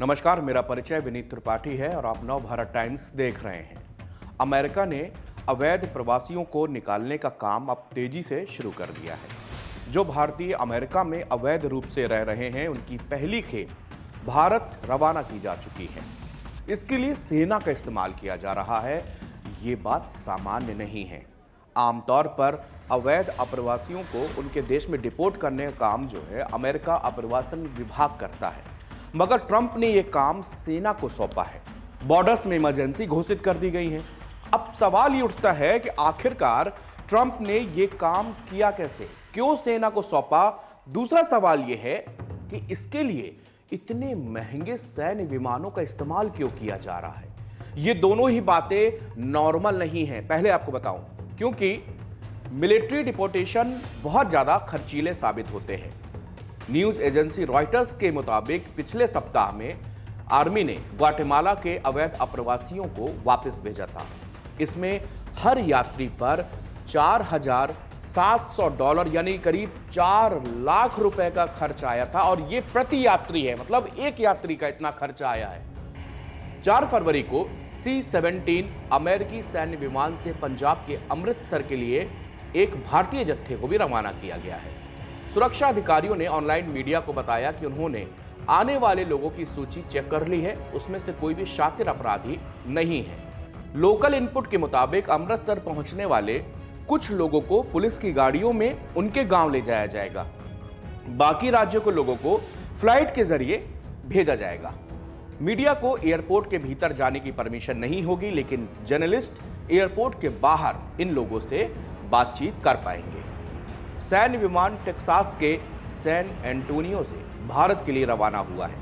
नमस्कार, मेरा परिचय विनीत त्रिपाठी है और आप नव भारत टाइम्स देख रहे हैं। अमेरिका ने अवैध प्रवासियों को निकालने का काम अब तेजी से शुरू कर दिया है। जो भारतीय अमेरिका में अवैध रूप से रह रहे हैं, उनकी पहली खेप भारत रवाना की जा चुकी है। इसके लिए सेना का इस्तेमाल किया जा रहा है। ये बात सामान्य नहीं है। आमतौर पर अवैध अप्रवासियों को उनके देश में डिपोर्ट करने का काम जो है अमेरिका अप्रवासन विभाग करता है, मगर ट्रंप ने यह काम सेना को सौंपा है। बॉर्डर्स में इमरजेंसी घोषित कर दी गई है। अब सवाल ये उठता है कि आखिरकार ट्रंप ने यह काम किया कैसे, क्यों सेना को सौंपा। दूसरा सवाल यह है कि इसके लिए इतने महंगे सैन्य विमानों का इस्तेमाल क्यों किया जा रहा है। ये दोनों ही बातें नॉर्मल नहीं है। पहले आपको बताऊं, क्योंकि मिलिट्री डिपोर्टेशन बहुत ज्यादा खर्चीले साबित होते हैं। न्यूज एजेंसी रॉयटर्स के मुताबिक पिछले सप्ताह में आर्मी ने ग्वाटेमाला के अवैध अप्रवासियों को वापस भेजा था। इसमें हर यात्री पर $4,700 यानी करीब 4 लाख रुपए का खर्च आया था, और यह प्रति यात्री है, मतलब एक यात्री का इतना खर्च आया है। 4 फरवरी को C-17 अमेरिकी सैन्य विमान से पंजाब के अमृतसर के लिए एक भारतीय जत्थे को भी रवाना किया गया है। सुरक्षा अधिकारियों ने ऑनलाइन मीडिया को बताया कि उन्होंने आने वाले लोगों की सूची चेक कर ली है। उसमें से कोई भी शातिर अपराधी नहीं है। लोकल इनपुट के मुताबिक अमृतसर पहुंचने वाले कुछ लोगों को पुलिस की गाड़ियों में उनके गांव ले जाया जाएगा। बाकी राज्यों के लोगों को फ्लाइट के जरिए भेजा जाएगा। मीडिया को एयरपोर्ट के भीतर जाने की परमिशन नहीं होगी, लेकिन जर्नलिस्ट एयरपोर्ट के बाहर इन लोगों से बातचीत कर पाएंगे। सैन्य विमान टेक्सास के सैन एंटोनियो से भारत के लिए रवाना हुआ है।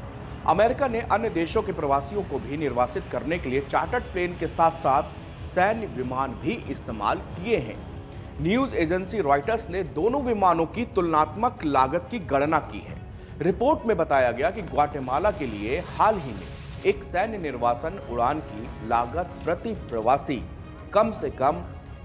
अमेरिका ने अन्य देशों के प्रवासियों को भी निर्वासित करने के लिए चार्टर्ड प्लेन के साथ साथ सैन्य विमान भी इस्तेमाल किए हैं। न्यूज एजेंसी रॉयटर्स ने दोनों विमानों की तुलनात्मक लागत की गणना की है। रिपोर्ट में बताया गया कि ग्वाटेमाला के लिए हाल ही में एक सैन्य निर्वासन उड़ान की लागत प्रति प्रवासी कम से कम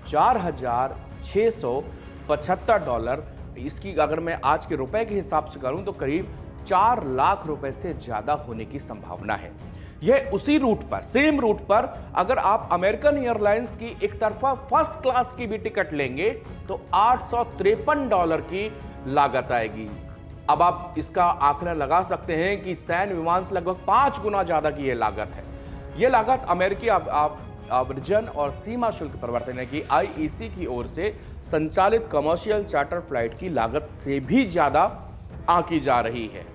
$4,675। इसकी अगर मैं आज के रुपए के हिसाब से करूं तो करीब 4 लाख रुपए से ज्यादा होने की संभावना है। यह उसी रूट पर, सेम रूट पर अगर आप अमेरिकन एयरलाइंस की एक तरफा फर्स्ट क्लास की भी टिकट लेंगे तो $853 की लागत आएगी। अब आप इसका आंकड़ा लगा सकते हैं कि सैन्य विमान से लगभग 5 गुना ज्यादा की यह लागत है। यह लागत अमेरिकी आव्रजन और सीमा शुल्क प्रवर्तन की IEC की ओर से संचालित कमर्शियल चार्टर फ्लाइट की लागत से भी ज्यादा आंकी जा रही है।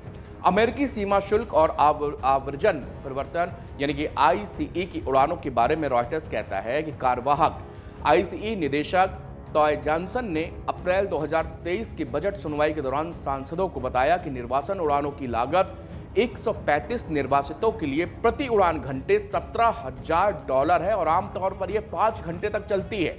अमेरिकी सीमा शुल्क और आव्रजन प्रवर्तन यानी कि ICE की उड़ानों के बारे में रॉयटर्स कहता है कि कार्यवाहक ICE निदेशक टॉय जॉनसन ने अप्रैल 2023 की बजट सुनवाई के दौरान सांसदों को बताया कि निर्वासन उड़ानों की लागत 135 निर्वासितों के लिए प्रति उड़ान घंटे $17,000 है और आमतौर पर यह 5 घंटे तक चलती है।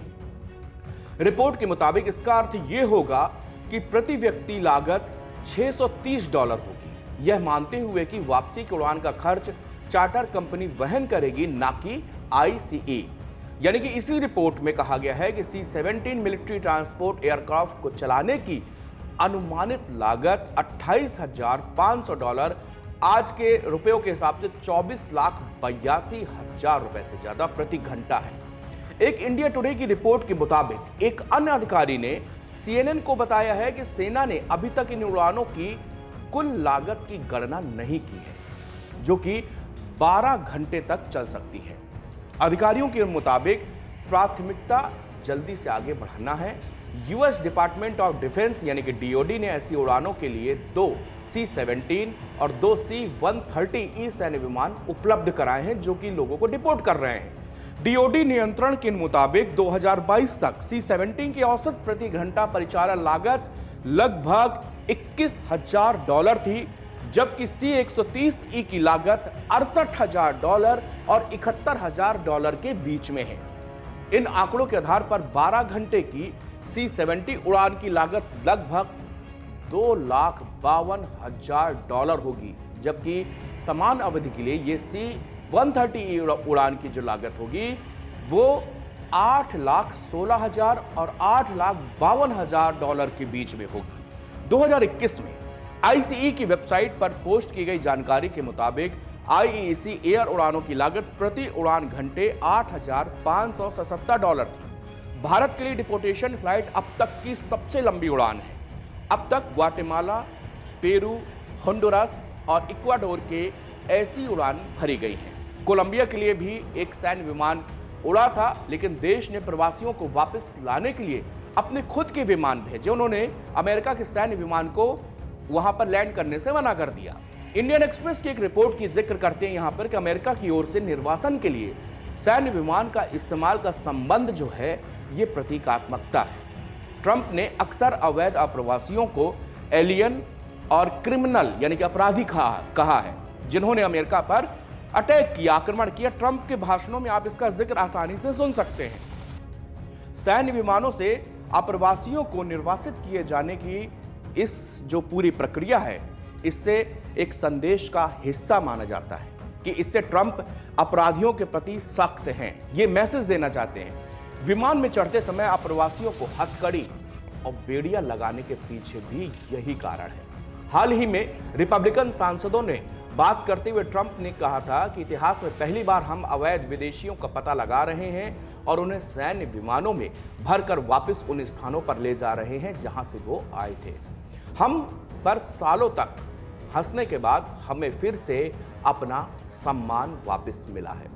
रिपोर्ट के मुताबिक इसका अर्थ यह होगा कि प्रति व्यक्ति लागत $630 होगी, यह मानते हुए कि वापसी की उड़ान का खर्च चार्टर कंपनी वहन करेगी, ना कि ICE। यानी कि इसी रिपोर्ट में कहा गया है कि C-17 मिलिट्री ट्रांसपोर्ट एयरक्राफ्ट को चलाने की अनुमानित लागत $28,500 आज के रुपयों के हिसाब से 24,82,000 रुपए से ज्यादा प्रति घंटा है। एक इंडिया टुडे की रिपोर्ट के मुताबिक एक अन्य अधिकारी ने CNN को बताया है कि सेना ने अभी तक इन उड़ानों की कुल लागत की गणना नहीं की है, जो कि 12 घंटे तक चल सकती है। अधिकारियों के मुताबिक प्राथमिकता जल्दी से आगे बढ़ाना है। यूएस डिपार्टमेंट ऑफ डिफेंस यानी कि DOD ने ऐसी उड़ानों के लिए 2 C-17 और 2 C-130E सैन्य विमान उपलब्ध कराए हैं, जो कि लोगों को डिपोर्ट कर रहे हैं। DOD नियंत्रण के मुताबिक 2022 तक C-17 की औसत प्रति घंटा परिचालन लागत लगभग $21,000 थी, जबकि C-130E की लागत $68,000 और $71,000 के बीच में है। इन आंकड़ों के आधार पर 12 घंटे की C-17 उड़ान की लागत लगभग $2,52,000 होगी, जबकि समान अवधि के लिए ये C-130E उड़ान की जो लागत होगी वो $8,16,000 और $8,52,000 के बीच में होगी। 2021 में ICE की वेबसाइट पर पोस्ट की गई जानकारी के मुताबिक आईईसी एयर उड़ानों की लागत प्रति उड़ान घंटे $8,577 थी। भारत के लिए डिपोर्टेशन फ्लाइट अब तक की सबसे लंबी उड़ान है। अब तक ग्वाटेमाला, पेरू, होंडुरास और इक्वाडोर के ऐसी उड़ान भरी गई हैं। कोलंबिया के लिए भी एक सैन्य विमान उड़ा था, लेकिन देश ने प्रवासियों को वापस लाने के लिए अपने खुद के विमान भेजे। उन्होंने अमेरिका के सैन्य विमान को वहां पर लैंड करने से मना कर दिया। इंडियन एक्सप्रेस की एक रिपोर्ट की जिक्र करते हैं यहां पर कि अमेरिका की ओर से निर्वासन के लिए सैन्य विमान का इस्तेमाल का संबंध जो है ये प्रतीकात्मकता है। ट्रंप ने अक्सर अवैध अप्रवासियों को एलियन और क्रिमिनल यानी कि अपराधी कहा है, जिन्होंने अमेरिका पर अटैक किया, आक्रमण किया। ट्रंप के भाषणों में आप इसका जिक्र आसानी से सुन सकते हैं। सैन्य विमानों से अप्रवासियों को निर्वासित किए जाने की इस जो पूरी प्रक्रिया है, इससे एक संदेश का हिस्सा माना जाता है कि इससे ट्रंप अपराधियों के प्रति सख्त हैं। ये मैसेज देना चाहते हैं। विमान में चढ़ते समय अप्रवासियों को हथकड़ी और बेड़ियां लगाने के पीछे भी यही कारण है। हाल ही में रिपब्लिकन सांसदों ने बात करते हुए ट्रंप ने कहा था कि इतिहास में पहली बार हम अवैध विदेशियों का पता लगा रहे हैं और उन्हें सैन्य विमानों में भरकर वापस उन स्थानों पर ले जा रहे हैं जहां से वो आए थे। हम पर सालों तक हंसने के बाद हमें फिर से अपना सम्मान वापस मिला है।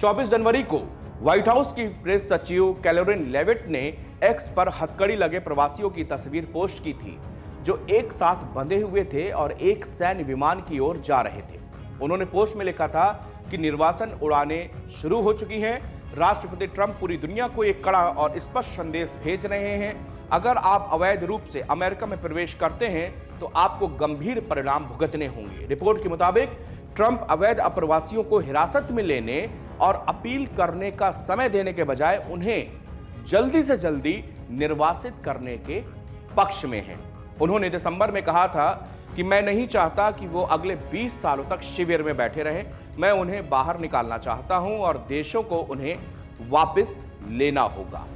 24 जनवरी को व्हाइट हाउस की प्रेस सचिव कैरोलिन लेविट ने एक्स पर हथकड़ी लगे प्रवासियों की तस्वीर पोस्ट की थी, जो एक साथ बंधे हुए थे और एक सैन्य विमान की ओर जा रहे थे। उन्होंने पोस्ट में लिखा था कि निर्वासन उड़ानें शुरू हो चुकी हैं। राष्ट्रपति ट्रंप पूरी दुनिया को एक कड़ा और स्पष्ट संदेश भेज रहे हैं। अगर आप अवैध रूप से अमेरिका में प्रवेश करते हैं तो आपको गंभीर परिणाम भुगतने होंगे। रिपोर्ट के मुताबिक ट्रंप अवैध अप्रवासियों को हिरासत में लेने और अपील करने का समय देने के बजाय उन्हें जल्दी से जल्दी निर्वासित करने के पक्ष में हैं। उन्होंने दिसंबर में कहा था कि मैं नहीं चाहता कि वो अगले 20 सालों तक शिविर में बैठे रहें। मैं उन्हें बाहर निकालना चाहता हूं और देशों को उन्हें वापस लेना होगा।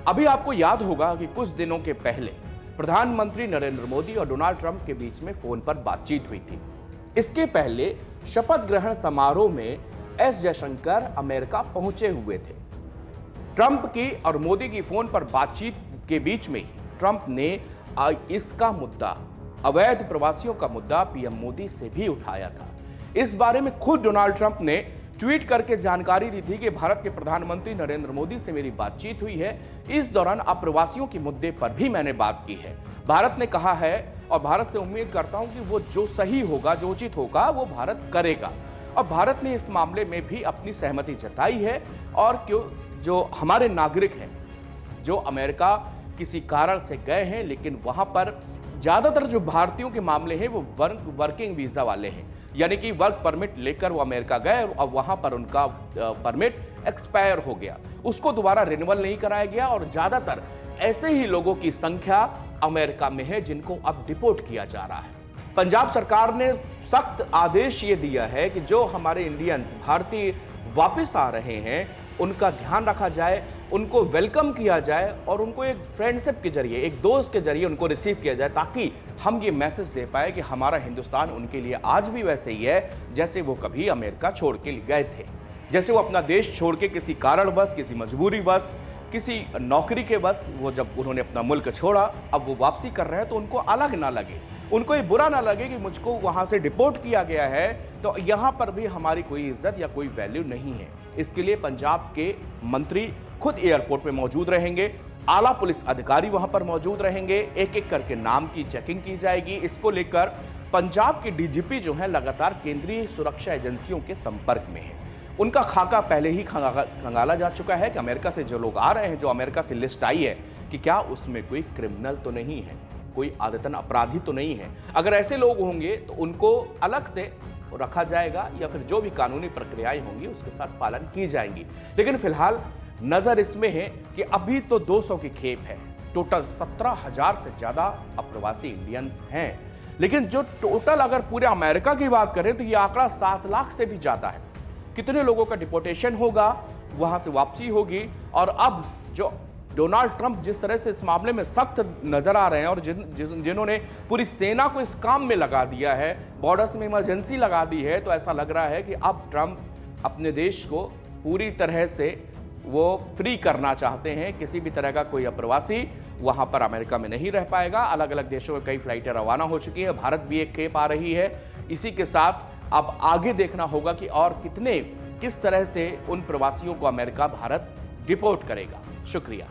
अभी आपको याद होगा कि कुछ दिनों के पहले प्रधानमंत्री नरेंद्र मोदी और डोनाल्ड ट्रंप के बीच में फोन पर बातचीत हुई थी। इसके पहले शपथ ग्रहण समारोह में एस जयशंकर अमेरिका पहुंचे हुए थे। ट्रंप की और मोदी की फोन पर बातचीत के बीच में ही ट्रंप ने इसका मुद्दा, अवैध प्रवासियों का मुद्दा पीएम मोदी से भी उठाया था। इस बारे में खुद डोनाल्ड ट्रंप ने ट्वीट करके जानकारी दी थी कि भारत के प्रधानमंत्री नरेंद्र मोदी से मेरी बातचीत हुई है। इस दौरान अप्रवासियों के मुद्दे पर भी मैंने बात की है। भारत ने कहा है और भारत से उम्मीद करता हूं कि वो जो सही होगा, जो उचित होगा, वो भारत करेगा। और भारत ने इस मामले में भी अपनी सहमति जताई है। और क्यों जो हमारे नागरिक हैं जो अमेरिका किसी कारण से गए हैं, लेकिन वहां पर ज्यादातर जो भारतीयों के मामले हैं वो वर्किंग वीजा वाले हैं, यानी कि वर्क परमिट लेकर वो अमेरिका गए और वहां पर उनका परमिट एक्सपायर हो गया, उसको दोबारा रिन्यूअल नहीं कराया गया। और ज्यादातर ऐसे ही लोगों की संख्या अमेरिका में है जिनको अब डिपोर्ट किया जा रहा है। पंजाब सरकार ने सख्त आदेश ये दिया है कि जो हमारे इंडियंस, भारतीय वापस आ रहे हैं, उनका ध्यान रखा जाए, उनको वेलकम किया जाए और उनको एक फ्रेंडशिप के जरिए, एक दोस्त के जरिए उनको रिसीव किया जाए, ताकि हम ये मैसेज दे पाए कि हमारा हिंदुस्तान उनके लिए आज भी वैसे ही है जैसे वो कभी अमेरिका छोड़ के गए थे। जैसे वो अपना देश छोड़ के किसी कारणवश, किसी मजबूरीवश, किसी नौकरी के बस वो जब उन्होंने अपना मुल्क छोड़ा, अब वो वापसी कर रहे हैं तो उनको अलग ना लगे, उनको ये बुरा ना लगे कि मुझको वहां से डिपोर्ट किया गया है तो यहां पर भी हमारी कोई इज्जत या कोई वैल्यू नहीं है। इसके लिए पंजाब के मंत्री खुद एयरपोर्ट पे मौजूद रहेंगे, आला पुलिस अधिकारी वहां पर मौजूद रहेंगे, एक एक करके नाम की चेकिंग की जाएगी। इसको लेकर पंजाब के डीजीपी जो है लगातार केंद्रीय सुरक्षा एजेंसियों के संपर्क में है। उनका खाका पहले ही खंगाला जा चुका है कि अमेरिका से जो लोग आ रहे हैं, जो अमेरिका से लिस्ट आई है, कि क्या उसमें कोई क्रिमिनल तो नहीं है, कोई आदतन अपराधी तो नहीं है। अगर ऐसे लोग होंगे तो उनको अलग से रखा जाएगा या फिर जो भी कानूनी प्रक्रियाएं होंगी उसके साथ पालन की जाएंगी। लेकिन फिलहाल नजर इसमें है कि अभी तो 200 की खेप है, टोटल 17,000 से ज्यादा अप्रवासी इंडियंस हैं। लेकिन जो टोटल अगर पूरे अमेरिका की बात करें तो यह आंकड़ा 7 लाख से भी ज्यादा है। कितने लोगों का डिपोर्टेशन होगा, वहां से वापसी होगी, और अब जो डोनाल्ड ट्रंप जिस तरह से इस मामले में सख्त नजर आ रहे हैं और जिन्होंने पूरी सेना को इस काम में लगा दिया है, बॉर्डर्स में इमरजेंसी लगा दी है, तो ऐसा लग रहा है कि अब ट्रंप अपने देश को पूरी तरह से वो फ्री करना चाहते हैं। किसी भी तरह का कोई अप्रवासी वहां पर अमेरिका में नहीं रह पाएगा। अलग अलग देशों में कई फ्लाइटें रवाना हो चुकी है, भारत भी एक खेप आ रही है। इसी के साथ अब आगे देखना होगा कि और किस तरह से उन प्रवासियों को अमेरिका भारत डिपोर्ट करेगा। शुक्रिया।